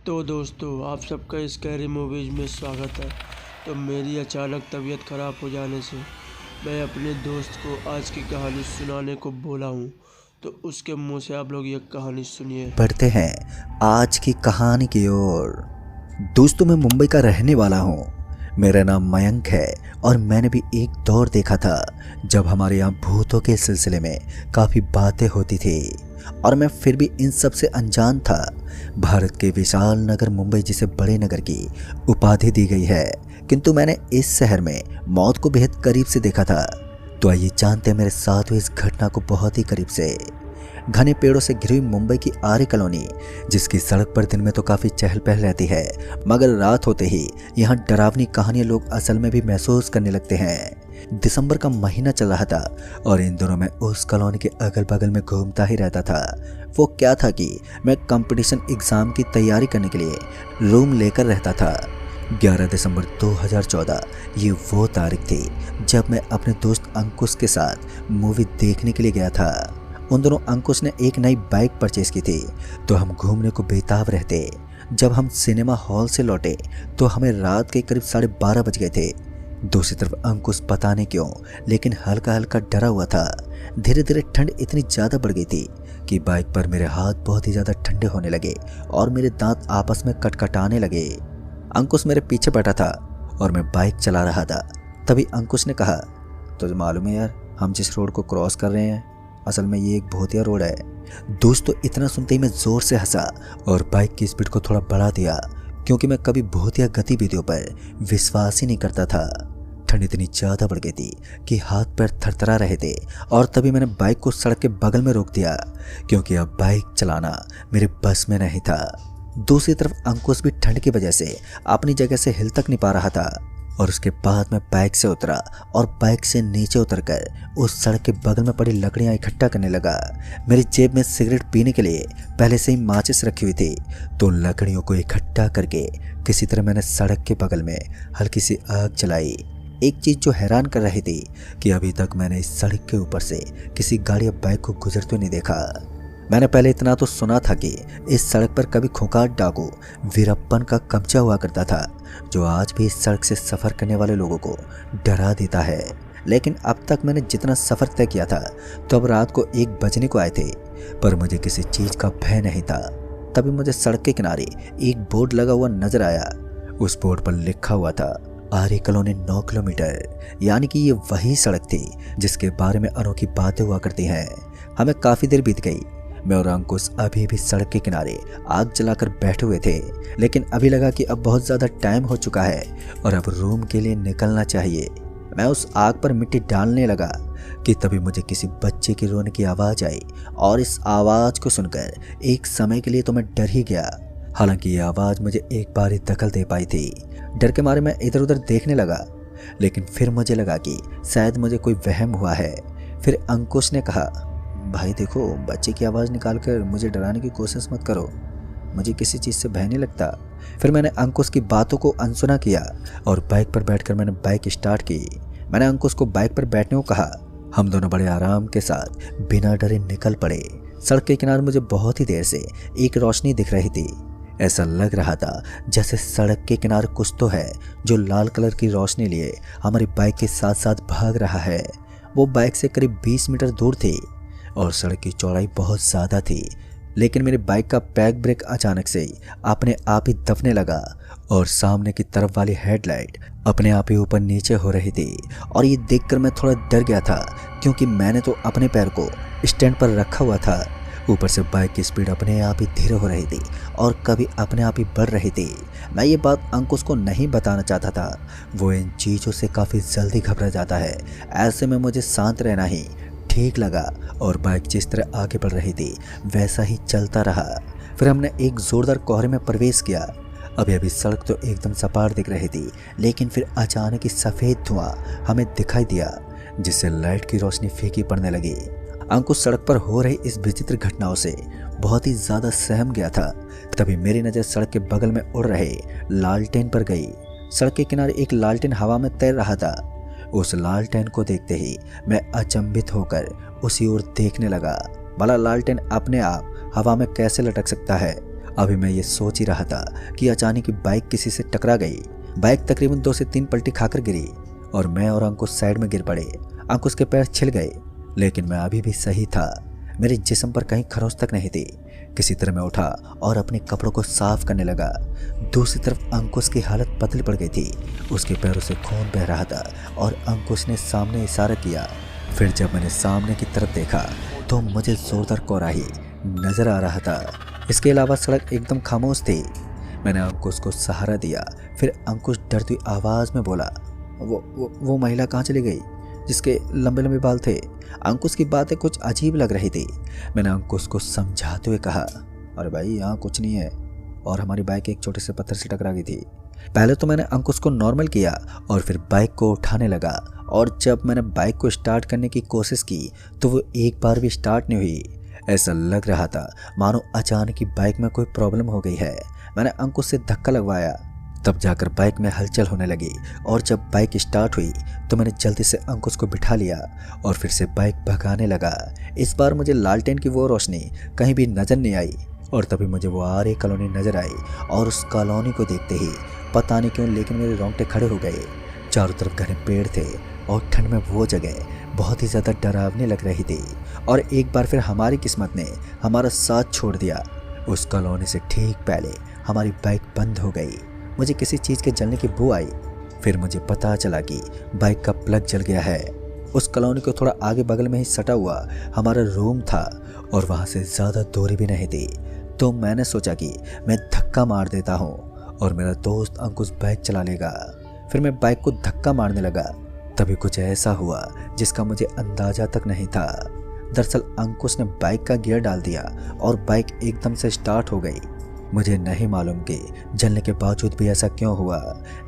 तो दोस्तों, आप सबका स्कैरी मूवीज़ में स्वागत है। तो मेरी अचानक तबीयत ख़राब हो जाने से मैं अपने दोस्त को आज की कहानी सुनाने को बोला हूँ, तो उसके मुंह से आप लोग ये कहानी सुनिए। बढ़ते हैं आज की कहानी की ओर। दोस्तों, मैं मुंबई का रहने वाला हूँ। मेरा नाम मयंक है और मैंने भी एक दौर देखा था जब हमारे यहाँ भूतों के सिलसिले में काफ़ी बातें होती थी और मैं फिर भी इन सब से अनजान था। भारत के विशाल नगर मुंबई जिसे बड़े नगर की उपाधि दी गई है, किंतु मैंने इस शहर में मौत को बेहद करीब से देखा था। तो आइए जानते हैं मेरे साथ हुई इस घटना को बहुत ही करीब से। घने पेड़ों से घिरी हुई मुंबई की आर्य कॉलोनी, जिसकी सड़क पर दिन में तो काफ़ी चहल पहल रहती है, मगर रात होते ही यहाँ डरावनी कहानियाँ लोग असल में भी महसूस करने लगते हैं। दिसंबर का महीना चल रहा था और इन दिनों मैं उस कॉलोनी के अगल बगल में घूमता ही रहता था। वो क्या था कि मैं कंपटीशन एग्ज़ाम की तैयारी करने के लिए रूम लेकर रहता था। 11 दिसंबर 2014 ये वो तारीख थी जब मैं अपने दोस्त अंकुश के साथ मूवी देखने के लिए गया था। उन दोनों अंकुश ने एक नई बाइक परचेज की थी, तो हम घूमने को बेताब रहते। जब हम सिनेमा हॉल से लौटे तो हमें रात के करीब 12:30 बज गए थे। दूसरी तरफ अंकुश पता नहीं क्यों लेकिन हल्का हल्का डरा हुआ था। धीरे धीरे ठंड इतनी ज़्यादा बढ़ गई थी कि बाइक पर मेरे हाथ बहुत ही ज़्यादा ठंडे होने लगे और मेरे दांत आपस में कटकटाने लगे। अंकुश मेरे पीछे बैठा था और मैं बाइक चला रहा था। तभी अंकुश ने कहा, तुझे मालूम है यार, हम जिस रोड को क्रॉस कर रहे हैं असल में ये एक भूतिया रोड है। दोस्तों, इतना सुनते ही मैं जोर से हंसा और बाइक की स्पीड को थोड़ा बढ़ा दिया, क्योंकि मैं कभी भूतिया गतिविधियों पर विश्वास ही नहीं करता था। ठंड इतनी ज़्यादा बढ़ गई थी कि हाथ पैर थरथरा रहे थे और तभी मैंने बाइक को सड़क के बगल में रोक दिया, क्योंकि अब बाइक चलाना मेरे बस में नहीं था। दूसरी तरफ अंकुश भी ठंड की वजह से अपनी जगह से हिल तक नहीं पा रहा था और उसके बाद मैं बाइक से उतरा और बाइक से नीचे उतरकर उस सड़क के बगल में पड़ी लकड़ियां इकट्ठा करने लगा। मेरी जेब में सिगरेट पीने के लिए पहले से ही माचिस रखी हुई थी, तो लकड़ियों को इकट्ठा करके किसी तरह मैंने सड़क के बगल में हल्की सी आग जलाई। एक चीज़ जो हैरान कर रही थी कि अभी तक मैंने इस सड़क के ऊपर से किसी गाड़ी या बाइक को गुजरते नहीं देखा। मैंने पहले इतना तो सुना था कि इस सड़क पर कभी खूंखार डाकू वीरप्पन का कब्जा हुआ करता था, जो आज भी इस सड़क से सफ़र करने वाले लोगों को डरा देता है। लेकिन अब तक मैंने जितना सफ़र तय किया था तो अब रात को 1 बजने को आए थे, पर मुझे किसी चीज़ का भय नहीं था। तभी मुझे सड़क के किनारे एक बोर्ड लगा हुआ नजर आया। उस बोर्ड पर लिखा हुआ था आर्य कॉलोनी 9 किलोमीटर, यानी कि ये वही सड़क थी जिसके बारे में अनोखी बातें हुआ करती हैं। हमें काफ़ी देर बीत गई। मैं और अंकुश अभी भी सड़क के किनारे आग जलाकर बैठे हुए थे, लेकिन अभी लगा कि अब बहुत ज़्यादा टाइम हो चुका है और अब रूम के लिए निकलना चाहिए। मैं उस आग पर मिट्टी डालने लगा कि तभी मुझे किसी बच्चे की रोने की आवाज़ आई और इस आवाज़ को सुनकर एक समय के लिए तो मैं डर ही गया। हालांकि ये आवाज़ मुझे एक बार ही दखल दे पाई थी। डर के मारे मैं इधर उधर देखने लगा, लेकिन फिर मुझे लगा कि शायद मुझे कोई वहम हुआ है। फिर अंकुश ने कहा, भाई देखो, बच्चे की आवाज़ निकाल कर मुझे डराने की कोशिश मत करो, मुझे किसी चीज़ से भय नहीं लगता। फिर मैंने अंकुश की बातों को अनसुना किया और बाइक पर बैठकर मैंने बाइक स्टार्ट की। मैंने अंकुश को बाइक पर बैठने को कहा। हम दोनों बड़े आराम के साथ बिना डरे निकल पड़े। सड़क के किनारे मुझे बहुत ही देर से एक रोशनी दिख रही थी। ऐसा लग रहा था जैसे सड़क के किनारे कुछ तो है जो लाल कलर की रोशनी लिए हमारी बाइक के साथ साथ भाग रहा है। वो बाइक से करीब 20 मीटर दूर थी और सड़क की चौड़ाई बहुत ज़्यादा थी, लेकिन मेरी बाइक का पैक ब्रेक अचानक से अपने आप ही दबने लगा और सामने की तरफ वाली हेडलाइट अपने आप ही ऊपर नीचे हो रही थी। और ये देखकर मैं थोड़ा डर गया था, क्योंकि मैंने तो अपने पैर को स्टैंड पर रखा हुआ था। ऊपर से बाइक की स्पीड अपने आप ही धीरे हो रही थी और कभी अपने आप ही बढ़ रही थी। मैं ये बात अंकुश को नहीं बताना चाहता था, वो इन चीज़ों से काफ़ी जल्दी घबरा जाता है। ऐसे में मुझे शांत रहना ही ठीक लगा और बाइक जिस तरह आगे बढ़ रही थी वैसा ही चलता रहा। फिर हमने एक जोरदार कोहरे में प्रवेश किया। अभी सड़क तो एकदम सपाट दिख रही थी, लेकिन फिर अचानक ही सफ़ेद धुआं हमें दिखाई दिया, जिससे लाइट की रोशनी फीकी पड़ने लगी। अंकुश सड़क पर हो रही इस विचित्र घटनाओं से बहुत ही ज़्यादा सहम गया था। तभी मेरी नज़र सड़क के बगल में उड़ रहे लालटेन पर गई। सड़क के किनारे एक लालटेन हवा में तैर रहा था। उस लालटेन को देखते ही मैं अचंभित होकर उसी ओर देखने लगा। भला लालटेन अपने आप हवा में कैसे लटक सकता है अभी मैं ये सोच ही रहा था कि अचानक ही बाइक किसी से टकरा गई। बाइक तकरीबन 2 से 3 पलटी खाकर गिरी और मैं और अंकुश साइड में गिर पड़े। अंकुश के पैर छिल गए, लेकिन मैं अभी भी सही था। मेरे जिस्म पर कहीं खरोंच तक नहीं थी। किसी तरह मैं उठा और अपने कपड़ों को साफ करने लगा। दूसरी तरफ अंकुश की हालत पतली पड़ गई थी। उसके पैरों से खून बह रहा था और अंकुश ने सामने इशारा किया। फिर जब मैंने सामने की तरफ देखा तो मुझे जोरदार कोहराही नजर आ रहा था। इसके अलावा सड़क एकदम खामोश थी। मैंने अंकुश को सहारा दिया। फिर अंकुश डरती हुई आवाज़ में बोला, वो महिला कहाँ चली गई जिसके लंबे लंबे बाल थे? अंकुश की बातें कुछ अजीब लग रही थी। मैंने अंकुश को समझाते हुए कहा, अरे भाई यहाँ कुछ नहीं है, और हमारी बाइक एक छोटे से पत्थर से टकरा गई थी। पहले तो मैंने अंकुश को नॉर्मल किया और फिर बाइक को उठाने लगा, और जब मैंने बाइक को स्टार्ट करने की कोशिश की तो वो एक बार भी स्टार्ट नहीं हुई। ऐसा लग रहा था मानो अचानक ही बाइक में कोई प्रॉब्लम हो गई है। मैंने अंकुश से धक्का लगवाया, तब जाकर बाइक में हलचल होने लगी, और जब बाइक स्टार्ट हुई तो मैंने जल्दी से अंकुश को बिठा लिया और फिर से बाइक भगाने लगा। इस बार मुझे लालटेन की वो रोशनी कहीं भी नजर नहीं आई, और तभी मुझे वो आरे कॉलोनी नजर आई, और उस कॉलोनी को देखते ही पता नहीं क्यों लेकिन मेरे रोंगटे खड़े हो गए। चारों तरफ घने पेड़ थे और ठंड में वो जगह बहुत ही ज़्यादा डरावनी लग रही थी। और एक बार फिर हमारी किस्मत ने हमारा साथ छोड़ दिया। उस कॉलोनी से ठीक पहले हमारी बाइक बंद हो गई। मुझे किसी चीज़ के जलने की बू आई। फिर मुझे पता चला कि बाइक का प्लग जल गया है। उस कॉलोनी को थोड़ा आगे बगल में ही सटा हुआ हमारा रूम था, और वहाँ से ज़्यादा दूरी भी नहीं थी। तो मैंने सोचा कि मैं धक्का मार देता हूँ और मेरा दोस्त अंकुश बाइक चला लेगा। फिर मैं बाइक को धक्का मारने लगा। तभी कुछ ऐसा हुआ जिसका मुझे अंदाजा तक नहीं था। दरअसल अंकुश ने बाइक का गियर डाल दिया और बाइक एकदम से स्टार्ट हो गई। मुझे नहीं मालूम कि जलने के बावजूद भी ऐसा क्यों हुआ,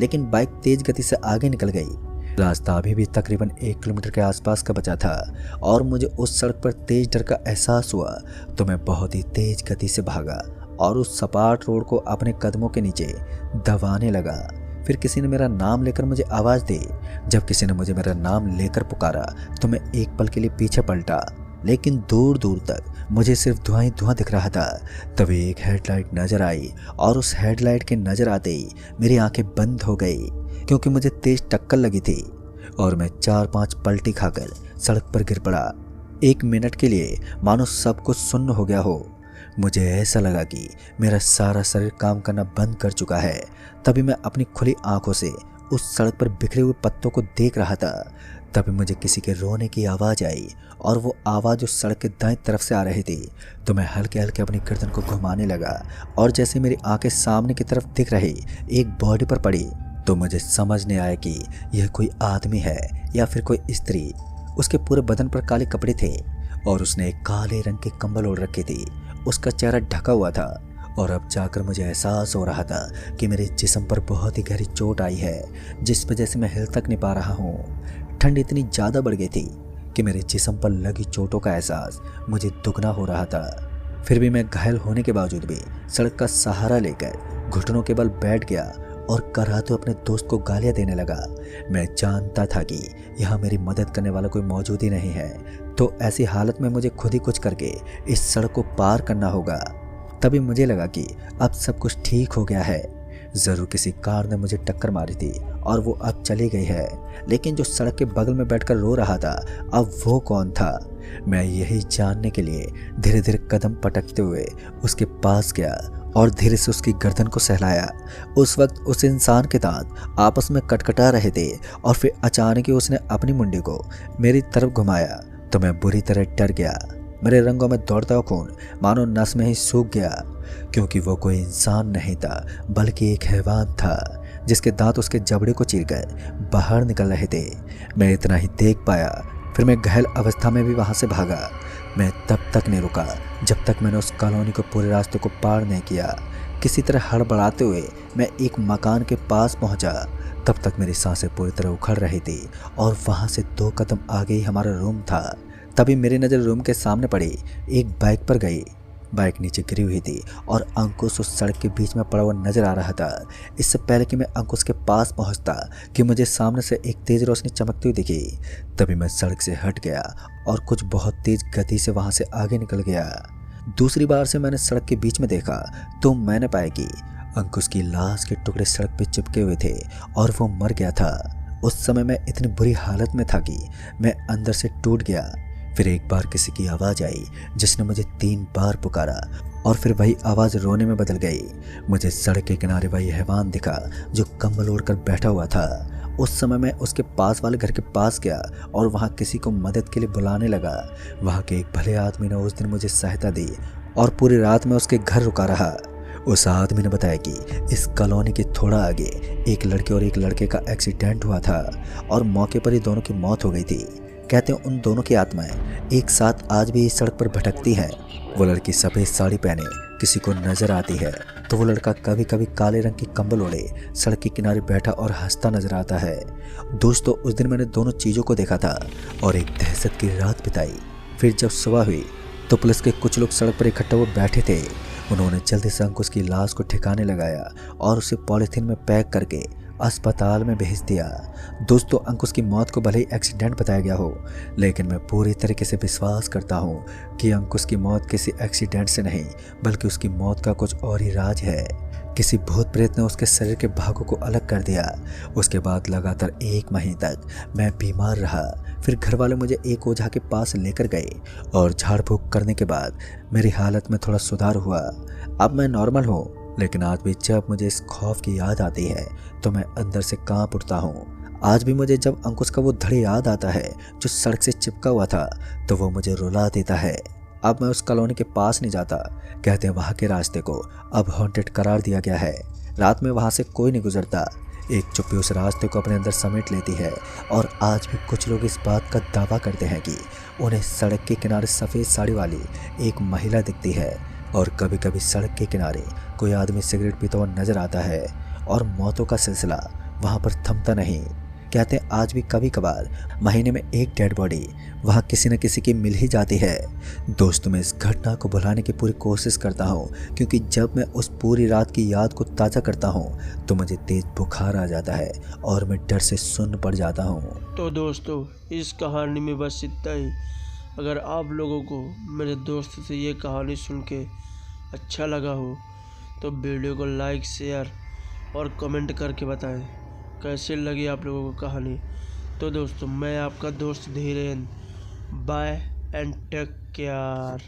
लेकिन बाइक तेज गति से आगे निकल गई। रास्ता अभी भी तकरीबन 1 किलोमीटर के आसपास का बचा था, और मुझे उस सड़क पर तेज डर का एहसास हुआ तो मैं बहुत ही तेज गति से भागा और उस सपाट रोड को अपने कदमों के नीचे दबाने लगा। फिर किसी ने मेरा नाम लेकर मुझे आवाज़ दी। जब किसी ने मुझे मेरा नाम लेकर पुकारा तो मैं एक पल के लिए पीछे पलटा, लेकिन दूर दूर तक मुझे सिर्फ धुआं ही धुआं दिख रहा था। तभी एक हेडलाइट नज़र आई, और उस हेडलाइट के नज़र आते ही मेरी आंखें बंद हो गई, क्योंकि मुझे तेज टक्कर लगी थी और मैं 4-5 पलटी खाकर सड़क पर गिर पड़ा। 1 मिनट के लिए मानो सब कुछ सुन्न हो गया हो। मुझे ऐसा लगा कि मेरा सारा शरीर काम करना बंद कर चुका है। तभी मैं अपनी खुली आंखों से उस सड़क पर बिखरे हुए पत्तों को देख रहा था। तभी मुझे किसी के रोने की आवाज़ आई, और वो आवाज़ उस सड़क के दाएं तरफ से आ रही थी। तो मैं हल्के हल्के अपनी गर्दन को घुमाने लगा, और जैसे मेरी आंखें सामने की तरफ दिख रही एक बॉडी पर पड़ी तो मुझे समझ नहीं आया कि यह कोई आदमी है या फिर कोई स्त्री। उसके पूरे बदन पर काले कपड़े थे और उसने एक काले रंग के कंबल ओढ़ रखी थी। उसका चेहरा ढका हुआ था, और अब जाकर मुझे एहसास हो रहा था कि मेरे जिस्म पर बहुत ही गहरी चोट आई है, जिस वजह से मैं हिल तक नहीं पा रहा हूँ। ठंड इतनी ज़्यादा बढ़ गई थी कि मेरे जिस्म पर लगी चोटों का एहसास मुझे दुगना हो रहा था। फिर भी मैं घायल होने के बावजूद भी सड़क का सहारा लेकर घुटनों के बल बैठ गया और कराते अपने दोस्त को गालियाँ देने लगा। मैं जानता था कि यहाँ मेरी मदद करने वाला कोई मौजूद ही नहीं है, तो ऐसी हालत में मुझे खुद ही कुछ करके इस सड़क को पार करना होगा। तभी मुझे लगा कि अब सब कुछ ठीक हो गया है। ज़रूर किसी कार ने मुझे टक्कर मारी थी और वो अब चली गई है, लेकिन जो सड़क के बगल में बैठकर रो रहा था अब वो कौन था? मैं यही जानने के लिए धीरे धीरे कदम पटकते हुए उसके पास गया और धीरे से उसकी गर्दन को सहलाया। उस वक्त उस इंसान के दांत आपस में कटकटा रहे थे, और फिर अचानक ही उसने अपनी मुंडी को मेरी तरफ घुमाया तो मैं बुरी तरह डर गया। मेरे रंगों में दौड़ता हुआ खून मानो नस में ही सूख गया, क्योंकि वो कोई इंसान नहीं था बल्कि एक हैवान था जिसके दांत उसके जबड़े को चीरकर बाहर निकल रहे थे। मैं इतना ही देख पाया, फिर मैं घायल अवस्था में भी वहाँ से भागा। मैं तब तक नहीं रुका जब तक मैंने उस कॉलोनी को पूरे रास्ते को पार नहीं किया। किसी तरह हड़बड़ाते हुए मैं एक मकान के पास पहुंचा। तब तक मेरी सांसें पूरी तरह उखड़ रही थी, और वहां से 2 कदम आगे ही हमारा रूम था। तभी मेरी नज़र रूम के सामने पड़ी एक बाइक पर गई। बाइक नीचे गिरी हुई थी और अंकुश उस सड़क के बीच में पड़ा हुआ नजर आ रहा था। इससे पहले कि मैं अंकुश के पास पहुंचता कि मुझे सामने से एक तेज रोशनी चमकती हुई दिखी। तभी मैं सड़क से हट गया और कुछ बहुत तेज गति से वहां से आगे निकल गया। दूसरी बार से मैंने सड़क के बीच में देखा तो मैंने पाया कि अंकुश की लाश के टुकड़े सड़क पे चिपके हुए थे और वो मर गया था। उस समय मैं इतनी बुरी हालत में था कि मैं अंदर से टूट गया। फिर एक बार किसी की आवाज़ आई जिसने मुझे 3 बार पुकारा और फिर वही आवाज़ रोने में बदल गई। मुझे सड़क के किनारे वही हैवान दिखा जो कंबल ओढ़कर बैठा हुआ था। उस समय मैं उसके पास वाले घर के पास गया और वहाँ किसी को मदद के लिए बुलाने लगा। वहाँ के एक भले आदमी ने उस दिन मुझे सहायता दी और पूरी रात मैं उसके घर रुका रहा। उस आदमी ने बताया कि इस कॉलोनी के थोड़ा आगे एक लड़के और एक लड़के का एक्सीडेंट हुआ था और मौके पर ही दोनों की मौत हो गई थी। कहते हैं उन दोनों की आत्माएं एक साथ आज भी इस सड़क पर भटकती हैं। वो लड़की सफ़ेद साड़ी पहने किसी को नजर आती है तो वो लड़का कभी कभी काले रंग की कंबल ओढ़े सड़क के किनारे बैठा और हंसता नजर आता है। दोस्तों, उस दिन मैंने दोनों चीज़ों को देखा था और एक दहशत की रात बिताई। फिर जब सुबह हुई तो पुलिस के कुछ लोग सड़क पर इकट्ठा हुए बैठे थे। उन्होंने जल्दी से अंकुश की लाश को ठिकाने लगाया और उसे पॉलीथीन में पैक करके अस्पताल में भेज दिया। दोस्तों, अंकुश की मौत को भले ही एक्सीडेंट बताया गया हो, लेकिन मैं पूरी तरीके से विश्वास करता हूँ कि अंकुश की मौत किसी एक्सीडेंट से नहीं बल्कि उसकी मौत का कुछ और ही राज है। किसी भूत प्रेत ने उसके शरीर के भागों को अलग कर दिया। उसके बाद लगातार 1 महीने तक मैं बीमार रहा। फिर घर वाले मुझे एक ओझा के पास लेकर गए और झाड़ फूक करने के बाद मेरी हालत में थोड़ा सुधार हुआ। अब मैं नॉर्मल हूँ, लेकिन आज भी जब मुझे इस खौफ की याद आती है तो मैं अंदर से कांप उठता हूँ। आज भी मुझे जब अंकुश का वो धड़े याद आता है जो सड़क से चिपका हुआ था तो वो मुझे रुला देता है। अब मैं उस कॉलोनी के पास नहीं जाता। कहते हैं वहाँ के रास्ते को अब हॉन्टेड करार दिया गया है। रात में वहाँ से कोई नहीं गुजरता। एक चुप्पी उस रास्ते को अपने अंदर समेट लेती है और आज भी कुछ लोग इस बात का दावा करते हैं कि उन्हें सड़क के किनारे सफ़ेद साड़ी वाली एक महिला दिखती है और कभी कभी सड़क के किनारे कोई आदमी सिगरेट पीता हुआ नजर आता है और मौतों का सिलसिला वहाँ पर थमता नहीं। कहते हैं आज भी कभी कभार महीने में एक डेड बॉडी वहाँ किसी न किसी की मिल ही जाती है। दोस्तों, मैं इस घटना को भुलाने की पूरी कोशिश करता हूँ क्योंकि जब मैं उस पूरी रात की याद को ताज़ा करता हूँ तो मुझे तेज बुखार आ जाता है और मैं डर से सुन्न पड़ जाता हूँ। तो दोस्तों, इस कहानी में बस इतना ही। अगर आप लोगों को मेरे दोस्त से ये कहानी सुन के अच्छा लगा हो तो वीडियो को लाइक, शेयर और कमेंट करके बताएं कैसे लगी आप लोगों को कहानी। तो दोस्तों, मैं आपका दोस्त Dhirendra, bye and take care.